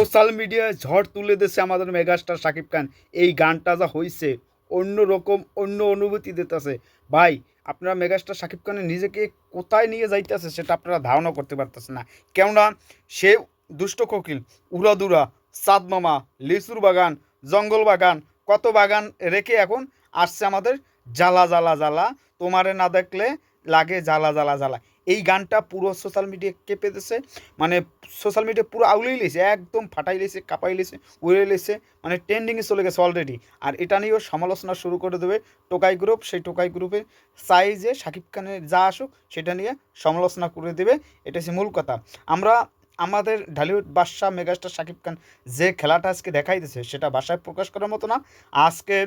Social মিডিয়ায় ঝড় তুলে দিচ্ছে আমাদের মেগাস্টার শাকিব খান। এই গানটা যা হইছে অন্য রকম, অন্য অনুভূতি দিতেছে। ভাই, আপনারা মেগাস্টার শাকিব খানের নিজেকে কোথায় নিয়ে যাইতেছে সেটা আপনারা ধারণা করতে পারতেছেন না। কেননা সে দুষ্ট কোকিল, উড়াদুরা, চাঁদ মামা, লিচুর বাগান, জঙ্গল বাগান, কত বাগান রেখে এখন আসছে আমাদের জ্বালা জ্বালা জ্বালা, তোমারে না দেখলে লাগে জ্বালা জ্বালা জ্বালা। এই গানটা পুরো সোশ্যাল মিডিয়া কেঁপে দিছে। মানে সোশ্যাল মিডিয়া পুরো আউলেই লেছে, একদম ফাটাই লেছে, কাঁপাই লেছে, উড়ে লেছে, মানে ট্রেন্ডিংয়ে চলে গেছে অলরেডি। আর এটা নিয়েও সমালোচনা শুরু করে দেবে টোকাই গ্রুপ। সেই টোকাই গ্রুপে চাই যে শাকিব খানের যা আসুক সেটা নিয়ে সমালোচনা করে দেবে। এটা হচ্ছে মূল কথা। আমরা আমাদের ঢালিউড বাদশা মেগাস্টার শাকিব খান যে খেলাটা আজকে দেখাই দিছে সেটা ভাষায় প্রকাশ করার মতো না। আজকে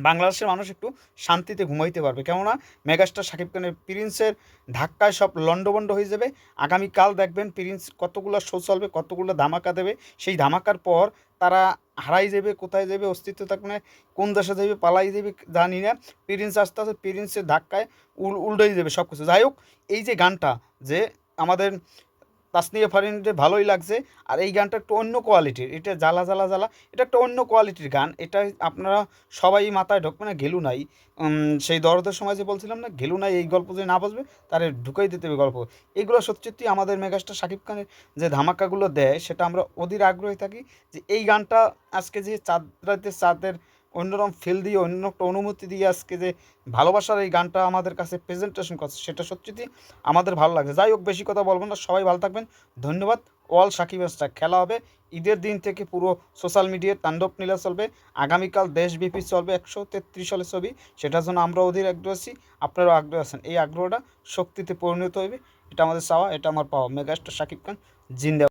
বাংলাদেশের মানুষ একটু শান্তিতে ঘুমাইতে পারবে, কেননা মেগাস্টার শাকিব খানের প্রিন্সের ধাক্কায় সব লন্ডভন্ড হয়ে যাবে। আগামীকাল দেখবেন প্রিন্স কতগুলো শো চলবে, কতগুলো ধামাকা দেবে। সেই ধামাকার পর তারা হারাই যাবে, কোথায় যাবে অস্তিত্ব থাকবে না, কোন দেশে যাবে, পালাই যাবে জানি না। প্রিন্স আস্তে আস্তে প্রিন্সের ধাক্কায় উল্টাই যাবে সব কিছু। যাই হোক, এই যে গানটা যে আমাদের তাসনিয়া ফারিনের ভালোই লাগছে। আর এই গানটা একটু অন্য কোয়ালিটির, এটা জ্বালা জ্বালা জ্বালা, এটা একটা অন্য কোয়ালিটির গান। এটা আপনারা সবাই মাথায় ঢুকবে না, ঘেলু নাই। সেই দরদের সময় যে বলছিলাম না, ঘেলু নাই, এই গল্প যে না বাজবে তারে ঢুকাই দিতে হবে গল্প। এইগুলো সত্যি সত্যি আমাদের মেগাস্টার শাকিব খানের যে ধামাকাগুলো দেয় সেটা আমরা অধীর আগ্রহী থাকি যে এই গানটা আজকে যে চাঁদ রাতে চাঁদের অন্যরকম ফিল দিয়ে, অন্য একটা অনুমতি দিয়ে আজকে যে ভালোবাসার এই গানটা আমাদের কাছে প্রেজেন্টেশন করছে সেটা সত্যি আমাদের ভালো লাগছে। যাই হোক, বেশি কথা বলবো না, সবাই ভালো থাকবেন। ধন্যবাদ। অল সাকিব স্টার খেলা হবে ঈদের দিন থেকে, পুরো সোশ্যাল মিডিয়ায় তাণ্ডব নীলা চলবে। আগামীকাল দেশব্যাপী চলবে 133 সালের ছবি, সেটার জন্য আমরা অধীর আগ্রহ আছি, আপনারাও আগ্রহ আছেন। এই আগ্রহটা শক্তিতে পরিণত হবে, এটা আমাদের চাওয়া, এটা আমার পাওয়া। মেগাস্টার শাকিব খান জিন্দাবাদ।